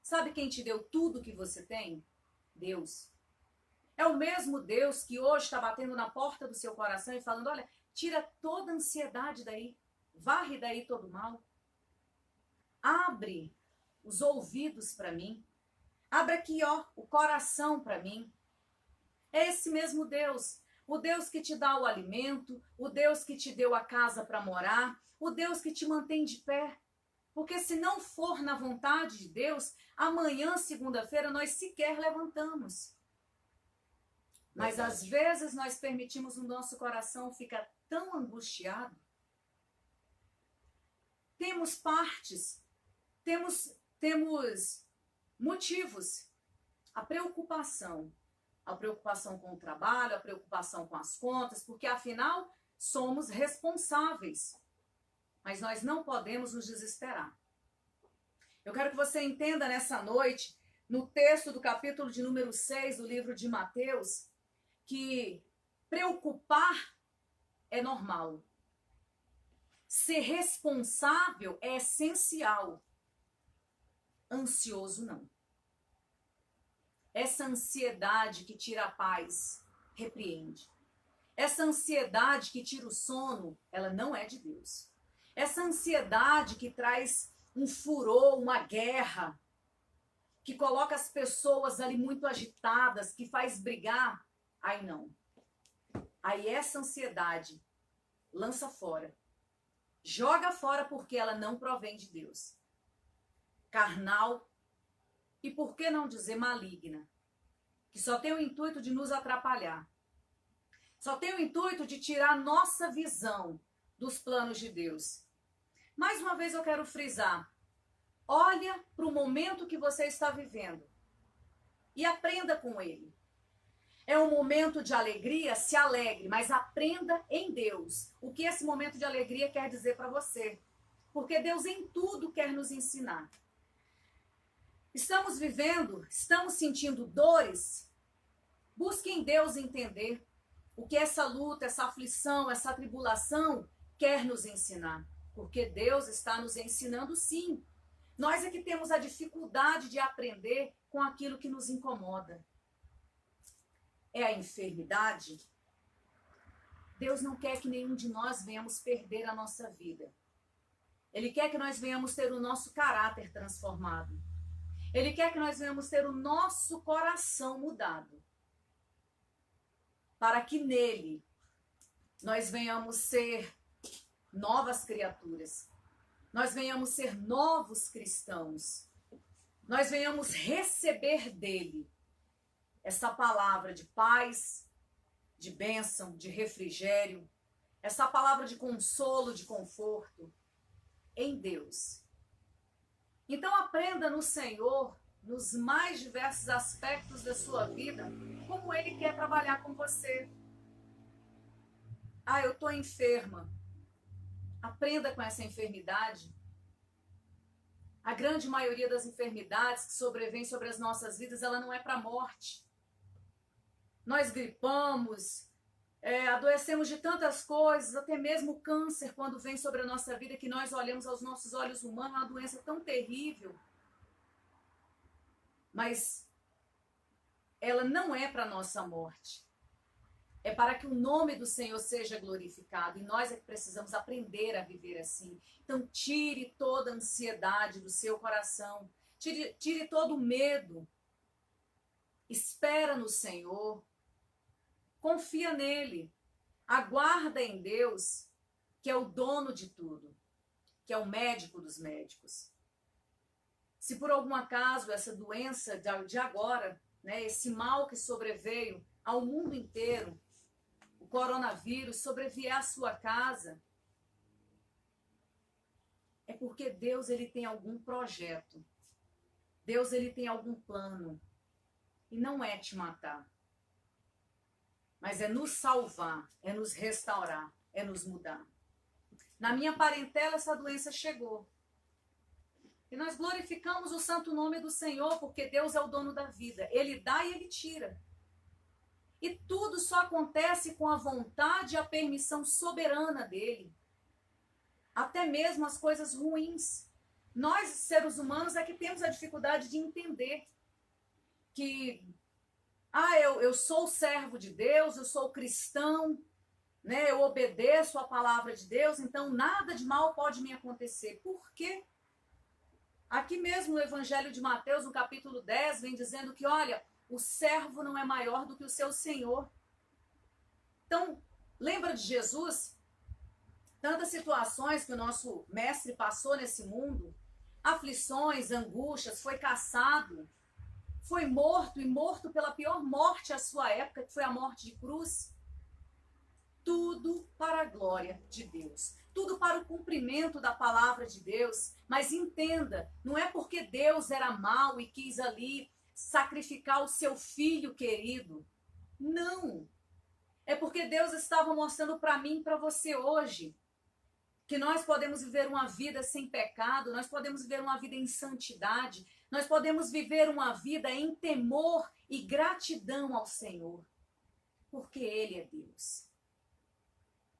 Sabe quem te deu tudo que você tem? Deus. É o mesmo Deus que hoje está batendo na porta do seu coração e falando, olha, tira toda a ansiedade daí, varre daí todo o mal. Abre os ouvidos para mim. Abre aqui, ó, o coração para mim. É esse mesmo Deus. O Deus que te dá o alimento, o Deus que te deu a casa para morar, o Deus que te mantém de pé. Porque se não for na vontade de Deus, amanhã, segunda-feira, nós sequer levantamos. Mas às vezes nós permitimos o nosso coração ficar tão angustiado. Temos partes, temos motivos. A preocupação com o trabalho, a preocupação com as contas, porque afinal somos responsáveis. Mas nós não podemos nos desesperar. Eu quero que você entenda nessa noite, no texto do capítulo de número 6 do livro de Mateus, que preocupar é normal. Ser responsável é essencial. Ansioso não. Essa ansiedade que tira a paz, repreende. Essa ansiedade que tira o sono, ela não é de Deus. Essa ansiedade que traz um furor, uma guerra, que coloca as pessoas ali muito agitadas, que faz brigar, aí não. Aí essa ansiedade lança fora. Joga fora porque ela não provém de Deus. Carnal e, por que não dizer, maligna. Que só tem o intuito de nos atrapalhar. Só tem o intuito de tirar nossa visão dos planos de Deus. Mais uma vez eu quero frisar. Olha para o momento que você está vivendo e aprenda com ele. É um momento de alegria, se alegre, mas aprenda em Deus. O que esse momento de alegria quer dizer para você? Porque Deus em tudo quer nos ensinar. Estamos vivendo, estamos sentindo dores. Busque em Deus entender o que essa luta, essa aflição, essa tribulação quer nos ensinar. Porque Deus está nos ensinando sim. Nós é que temos a dificuldade de aprender com aquilo que nos incomoda. É a enfermidade? Deus não quer que nenhum de nós venhamos perder a nossa vida. Ele quer que nós venhamos ter o nosso caráter transformado. Ele quer que nós venhamos ter o nosso coração mudado. Para que nele nós venhamos ser novas criaturas. Nós venhamos ser novos cristãos. Nós venhamos receber dele essa palavra de paz, de bênção, de refrigério, essa palavra de consolo, de conforto em Deus. Então aprenda no Senhor, nos mais diversos aspectos da sua vida, como Ele quer trabalhar com você. Ah, eu estou enferma. Aprenda com essa enfermidade. A grande maioria das enfermidades que sobrevêm sobre as nossas vidas, ela não é para a morte. Nós gripamos, adoecemos de tantas coisas, até mesmo o câncer, quando vem sobre a nossa vida, que nós olhamos aos nossos olhos humanos, é uma doença tão terrível. Mas ela não é para a nossa morte. É para que o nome do Senhor seja glorificado. E nós é que precisamos aprender a viver assim. Então tire toda a ansiedade do seu coração. Tire todo o medo. Espera no Senhor. Confia nele. Aguarda em Deus, que é o dono de tudo, que é o médico dos médicos. Se por algum acaso essa doença de agora, né, esse mal que sobreveio ao mundo inteiro, o coronavírus, sobrevier à sua casa, é porque Deus ele tem algum projeto. Deus ele tem algum plano. E não é te matar. Mas é nos salvar, é nos restaurar, é nos mudar. Na minha parentela essa doença chegou. E nós glorificamos o santo nome do Senhor, porque Deus é o dono da vida. Ele dá e ele tira. E tudo só acontece com a vontade e a permissão soberana dele. Até mesmo as coisas ruins. Nós, seres humanos, é que temos a dificuldade de entender que eu sou servo de Deus, eu sou cristão, né? Eu obedeço a palavra de Deus, então nada de mal pode me acontecer. Por quê? Aqui mesmo no Evangelho de Mateus, no capítulo 10, vem dizendo que, olha, o servo não é maior do que o seu senhor. Então, lembra de Jesus? Tantas situações que o nosso mestre passou nesse mundo, aflições, angústias, foi caçado, foi morto, e morto pela pior morte à sua época, que foi a morte de cruz. Tudo para a glória de Deus. Tudo para o cumprimento da palavra de Deus. Mas entenda, não é porque Deus era mau e quis ali sacrificar o seu filho querido. Não. É porque Deus estava mostrando para mim e para você hoje que nós podemos viver uma vida sem pecado, nós podemos viver uma vida em santidade, nós podemos viver uma vida em temor e gratidão ao Senhor, porque Ele é Deus.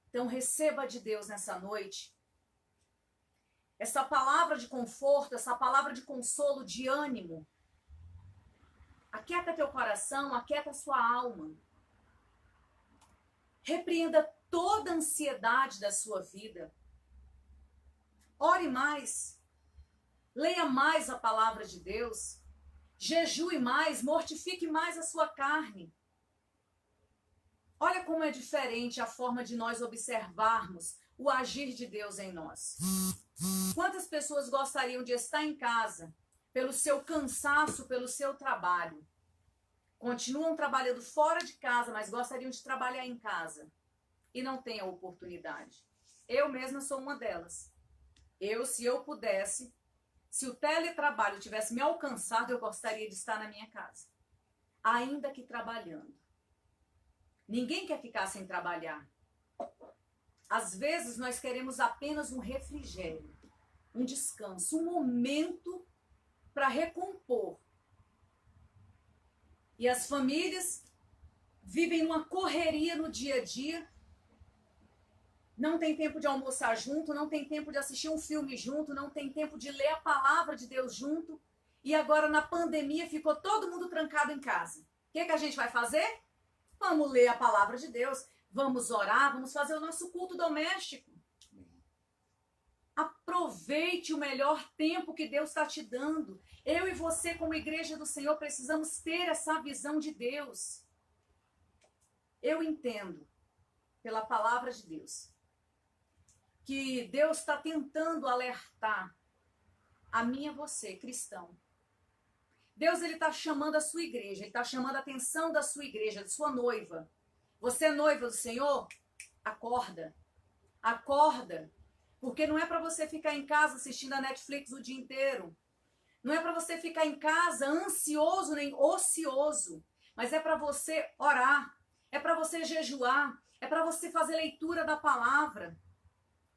Então receba de Deus nessa noite essa palavra de conforto, essa palavra de consolo, de ânimo. Aquieta teu coração, aquieta sua alma. Repreenda toda a ansiedade da sua vida. Ore mais. Leia mais a palavra de Deus. Jejue mais, mortifique mais a sua carne. Olha como é diferente a forma de nós observarmos o agir de Deus em nós. Quantas pessoas gostariam de estar em casa pelo seu cansaço, pelo seu trabalho? Continuam trabalhando fora de casa, mas gostariam de trabalhar em casa e não têm a oportunidade. Eu mesma sou uma delas. Se eu pudesse, se o teletrabalho tivesse me alcançado, eu gostaria de estar na minha casa, ainda que trabalhando. Ninguém quer ficar sem trabalhar. Às vezes nós queremos apenas um refrigério, um descanso, um momento para recompor. E as famílias vivem uma correria no dia a dia. Não tem tempo de almoçar junto, não tem tempo de assistir um filme junto, não tem tempo de ler a palavra de Deus junto. E agora na pandemia ficou todo mundo trancado em casa. O que a gente vai fazer? Vamos ler a palavra de Deus, vamos orar, vamos fazer o nosso culto doméstico. Aproveite o melhor tempo que Deus está te dando. Eu e você, como igreja do Senhor, precisamos ter essa visão de Deus. Eu entendo, pela palavra de Deus, que Deus está tentando alertar a mim e a você, cristão. Deus está chamando a sua igreja, Ele está chamando a atenção da sua igreja, da sua noiva. Você é noiva do Senhor? Acorda. Acorda. Porque não é para você ficar em casa assistindo a Netflix o dia inteiro. Não é para você ficar em casa ansioso nem ocioso. Mas é para você orar. É para você jejuar. É para você fazer leitura da palavra.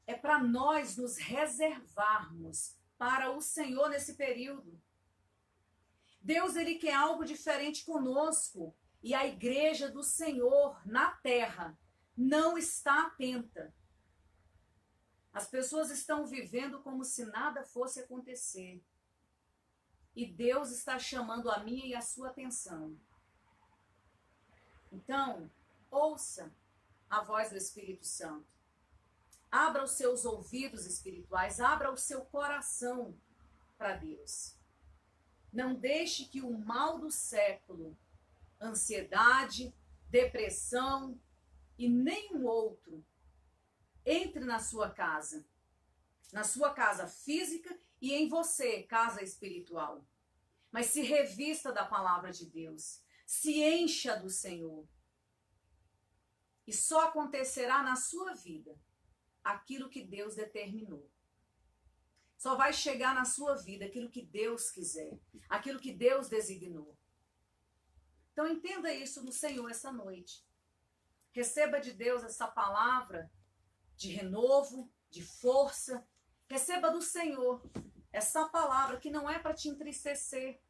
É para nós nos reservarmos para o Senhor nesse período. Deus, Ele quer algo diferente conosco. E a igreja do Senhor na terra não está atenta. As pessoas estão vivendo como se nada fosse acontecer. E Deus está chamando a minha e a sua atenção. Então, ouça a voz do Espírito Santo. Abra os seus ouvidos espirituais, abra o seu coração para Deus. Não deixe que o mal do século, ansiedade, depressão e nenhum outro entre na sua casa física e em você, casa espiritual. Mas se revista da palavra de Deus, se encha do Senhor. E só acontecerá na sua vida aquilo que Deus determinou. Só vai chegar na sua vida aquilo que Deus quiser, aquilo que Deus designou. Então entenda isso no Senhor essa noite. Receba de Deus essa palavra de renovo, de força. Receba do Senhor essa palavra que não é para te entristecer,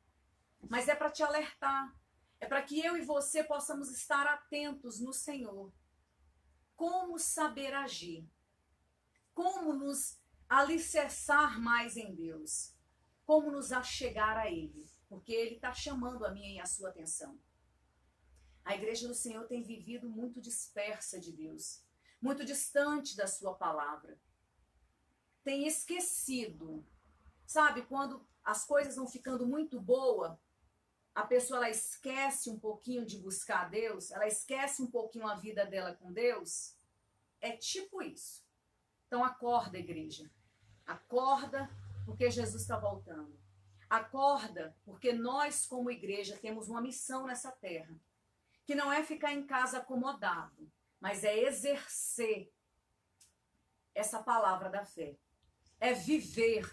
mas é para te alertar. É para que eu e você possamos estar atentos no Senhor. Como saber agir? Como nos alicerçar mais em Deus? Como nos achegar a Ele? Porque Ele está chamando a minha e a sua atenção. A igreja do Senhor tem vivido muito dispersa de Deus, muito distante da sua palavra. Tem esquecido, sabe, quando as coisas vão ficando muito boas, a pessoa ela esquece um pouquinho de buscar Deus, ela esquece um pouquinho a vida dela com Deus. É tipo isso. Então acorda, igreja. Acorda, porque Jesus está voltando. Acorda, porque nós, como igreja, temos uma missão nessa terra. Que não é ficar em casa acomodado, mas é exercer essa palavra da fé. É viver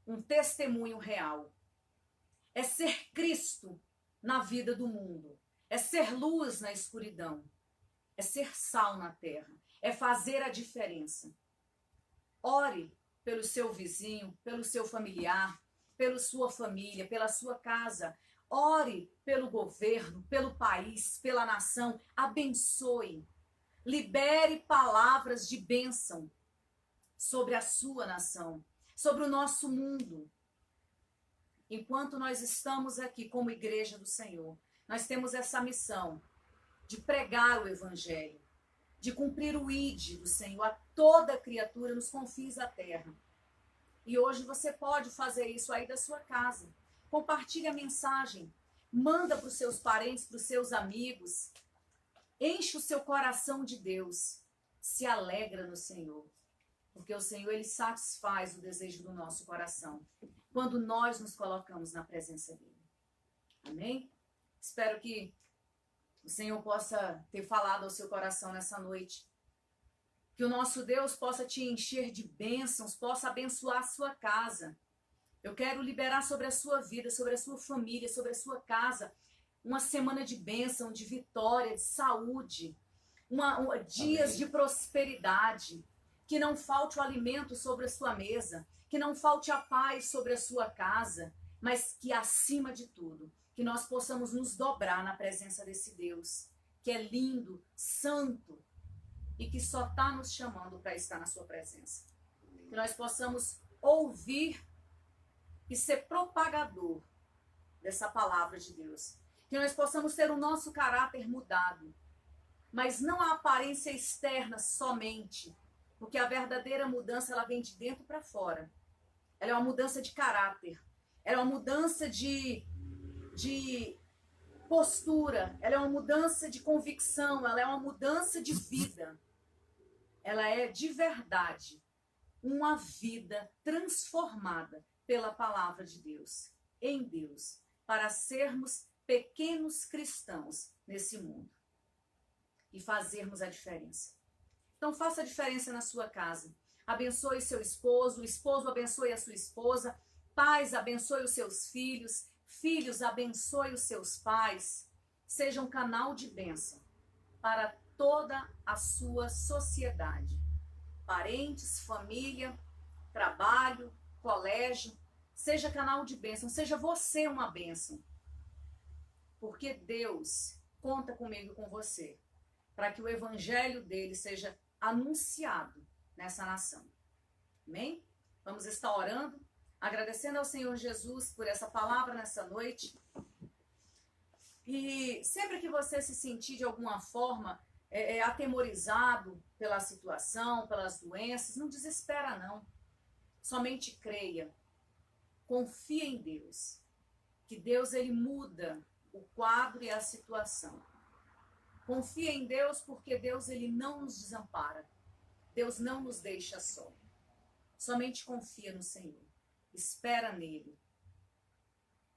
um testemunho real. É ser Cristo na vida do mundo. É ser luz na escuridão. É ser sal na terra. É fazer a diferença. Ore pelo seu vizinho, pelo seu familiar, pela sua família, pela sua casa. Ore pelo governo, pelo país, pela nação. Abençoe. Libere palavras de bênção sobre a sua nação, sobre o nosso mundo. Enquanto nós estamos aqui como igreja do Senhor, nós temos essa missão de pregar o evangelho, de cumprir o ID do Senhor a toda criatura nos confins da terra. E hoje você pode fazer isso aí da sua casa. Compartilhe a mensagem, manda para os seus parentes, para os seus amigos. Enche o seu coração de Deus, se alegra no Senhor. Porque o Senhor, Ele satisfaz o desejo do nosso coração quando nós nos colocamos na presença dEle. Amém? Espero que o Senhor possa ter falado ao seu coração nessa noite. Que o nosso Deus possa te encher de bênçãos, possa abençoar a sua casa. Eu quero liberar sobre a sua vida, sobre a sua família, sobre a sua casa, uma semana de bênção, de vitória, de saúde, dias de prosperidade. Que não falte o alimento sobre a sua mesa, que não falte a paz sobre a sua casa, mas que acima de tudo, que nós possamos nos dobrar na presença desse Deus, que é lindo, santo e que só está nos chamando para estar na sua presença. Que nós possamos ouvir e ser propagador dessa palavra de Deus. Que nós possamos ter o nosso caráter mudado, mas não a aparência externa somente, porque a verdadeira mudança ela vem de dentro para fora. Ela é uma mudança de caráter. Ela é uma mudança de postura. Ela é uma mudança de convicção. Ela é uma mudança de vida. Ela é de verdade uma vida transformada pela palavra de Deus, em Deus, para sermos pequenos cristãos nesse mundo e fazermos a diferença. Então faça a diferença na sua casa. Abençoe seu esposo, o esposo abençoe a sua esposa, pais abençoe os seus filhos, filhos abençoe os seus pais. Seja um canal de bênção para toda a sua sociedade. Parentes, família, trabalho, colégio. Seja canal de bênção, seja você uma bênção. Porque Deus conta comigo e com você, para que o evangelho dele seja anunciado nessa nação. Amém? Vamos estar orando, agradecendo ao Senhor Jesus por essa palavra nessa noite. E sempre que você se sentir de alguma forma atemorizado pela situação, pelas doenças, não desespera não. Somente creia. Confia em Deus. Que Deus ele muda o quadro e a situação. Confia em Deus, porque Deus ele não nos desampara. Deus não nos deixa só. Somente confia no Senhor. Espera nele.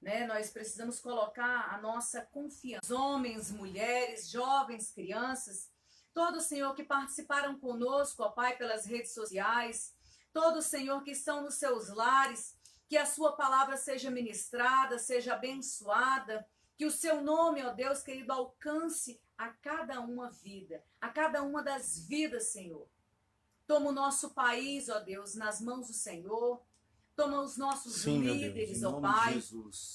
Né? Nós precisamos colocar a nossa confiança. Homens, mulheres, jovens, crianças, todos, Senhor, que participaram conosco, ó Pai, pelas redes sociais, todos, Senhor, que estão nos seus lares, que a sua palavra seja ministrada, seja abençoada, que o seu nome, ó Deus querido, alcance a cada uma vida, a cada uma das vidas, Senhor. Toma o nosso país, ó Deus, nas mãos do Senhor. Toma os nossos líderes, ó Pai.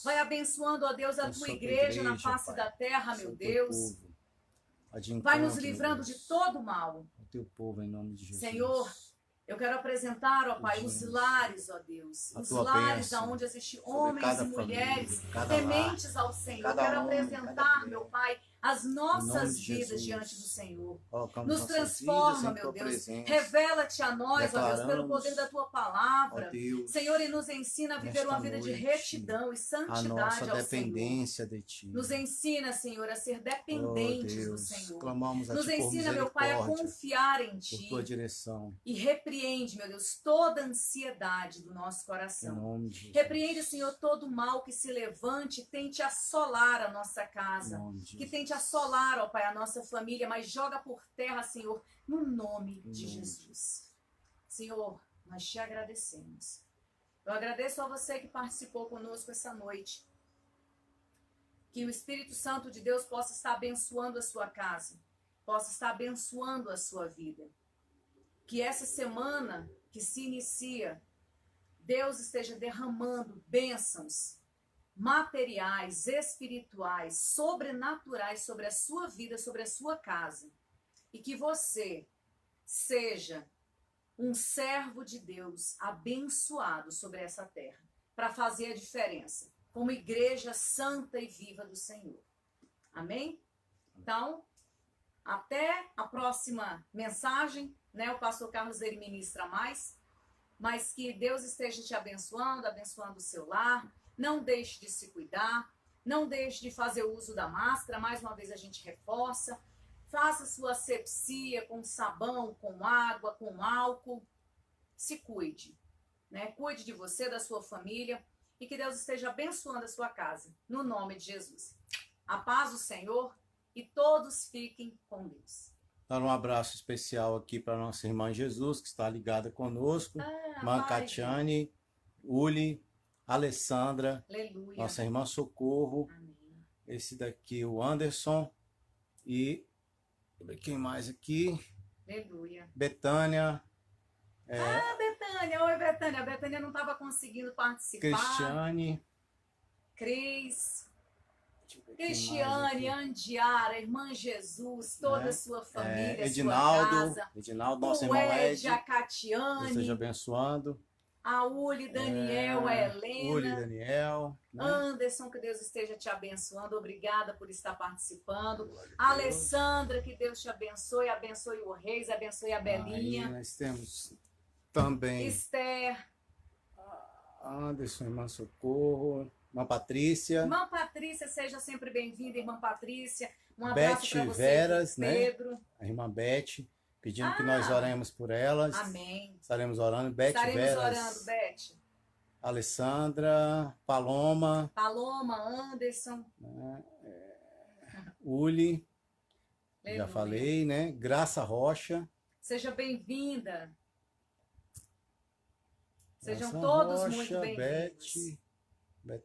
Vai abençoando, ó Deus, a tua igreja na face da terra, meu Deus. Vai nos livrando de todo mal. O teu povo, em nome de Jesus. Senhor, eu quero apresentar, ó Pai, os lares, ó Deus. Os lares onde existem homens e mulheres tementes ao Senhor. Eu quero apresentar, meu Pai, as nossas vidas diante do Senhor. Nos transforma, meu Deus. Revela-te a nós, ó Deus, pelo poder da tua palavra. Senhor, e nos ensina a viver uma vida de retidão e santidade ao dependência de ti. Nos ensina, Senhor, a ser dependentes do Senhor. Clamamos a nos ti ensina, meu Pai, a confiar em ti. Por tua direção. E repreende, meu Deus, toda a ansiedade do nosso coração. Em nome de Jesus. Repreende, Senhor, todo o mal que se levante e tente assolar a nossa casa. Em nome de Que tente assolar, ó Pai, a nossa família, mas joga por terra, Senhor, no nome de Jesus. Senhor, nós te agradecemos. Eu agradeço a você que participou conosco essa noite. Que o Espírito Santo de Deus possa estar abençoando a sua casa, possa estar abençoando a sua vida. Que essa semana que se inicia, Deus esteja derramando bênçãos materiais, espirituais, sobrenaturais sobre a sua vida, sobre a sua casa. E que você seja um servo de Deus abençoado sobre essa terra, para fazer a diferença, como igreja santa e viva do Senhor. Amém? Então, até a próxima mensagem, né? O pastor Carlos, ele ministra mais, mas que Deus esteja te abençoando, abençoando o seu lar. Não deixe de se cuidar, não deixe de fazer uso da máscara, mais uma vez a gente reforça. Faça sua asepsia com sabão, com água, com álcool. Se cuide, né? Cuide de você, da sua família, e que Deus esteja abençoando a sua casa, no nome de Jesus. A paz do Senhor e todos fiquem com Deus. Dar um abraço especial aqui para nossa irmã Jesus, que está ligada conosco. Irmã Catiane, Uli, Alessandra, aleluia. Nossa irmã Socorro. Amém. Esse daqui, o Anderson. E quem mais aqui? Aleluia. Betânia. Betânia. Oi, Betânia. A Betânia não estava conseguindo participar. Cristiane. Cris. Cristiane, Andiara, irmã Jesus, toda a sua família, Edinaldo, sua casa. Edinaldo, nosso irmão Ed. A Catiane. Deus esteja abençoando. A Uli, Daniel, a Helena. Uli, Daniel. Né? Anderson, que Deus esteja te abençoando. Obrigada por estar participando. Alessandra, que Deus te abençoe. Abençoe o Reis, abençoe a Belinha. Aí nós temos também Esther. Anderson, irmã Socorro. Irmã Patrícia. Irmã Patrícia, seja sempre bem-vinda, irmã Patrícia. Um abraço para você, Veras, Pedro. Né? A irmã Beth, pedindo que nós oremos por elas. Amém. Estaremos orando. Beth Estaremos Veras. orando, Beth. Alessandra, Paloma. Paloma, Anderson. Né? Uli. Já falei, né? Graça Rocha. Seja bem-vinda. Sejam Graça todos Rocha, muito bem-vindos. Beth,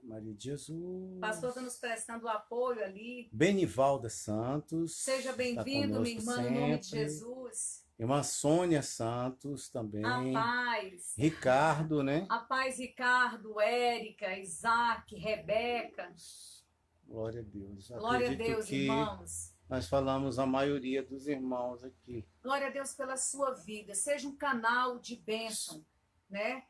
Maria de Jesus. O pastor está nos prestando apoio ali. Benivalda Santos. Seja bem-vindo, minha irmã, no nome de Jesus. Irmã Sônia Santos também. A paz. Ricardo, né? A paz, Ricardo, Érica, Isaac, Rebeca. Glória a Deus. Glória a Deus, irmãos. Nós falamos a maioria dos irmãos aqui. Glória a Deus pela sua vida. Seja um canal de bênção, né?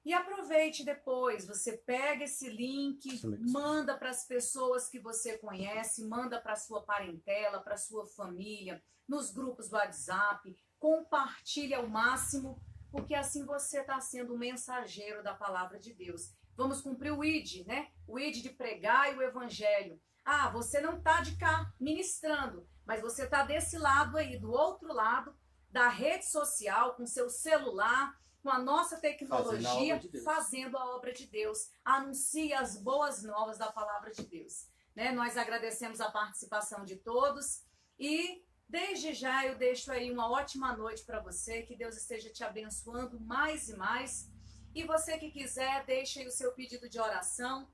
E aproveite depois, você pega esse link, manda para as pessoas que você conhece, manda para a sua parentela, para a sua família, nos grupos do WhatsApp, compartilha ao máximo, porque assim você está sendo um mensageiro da palavra de Deus. Vamos cumprir o ID, né? O ID de pregar e o evangelho. Ah, você não está de cá ministrando, mas você está desse lado aí, do outro lado da rede social, com seu celular, com a nossa tecnologia, fazendo a obra de Deus. Anuncie as boas novas da palavra de Deus. Né? Nós agradecemos a participação de todos e desde já eu deixo aí uma ótima noite para você, que Deus esteja te abençoando mais e mais. E você que quiser, deixe aí o seu pedido de oração,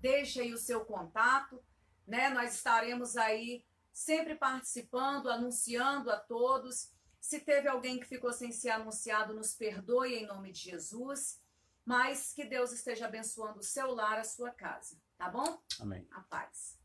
deixe aí o seu contato, né? Nós estaremos aí sempre participando, anunciando a todos. Se teve alguém que ficou sem ser anunciado, nos perdoe em nome de Jesus, mas que Deus esteja abençoando o seu lar, a sua casa, tá bom? Amém. A paz.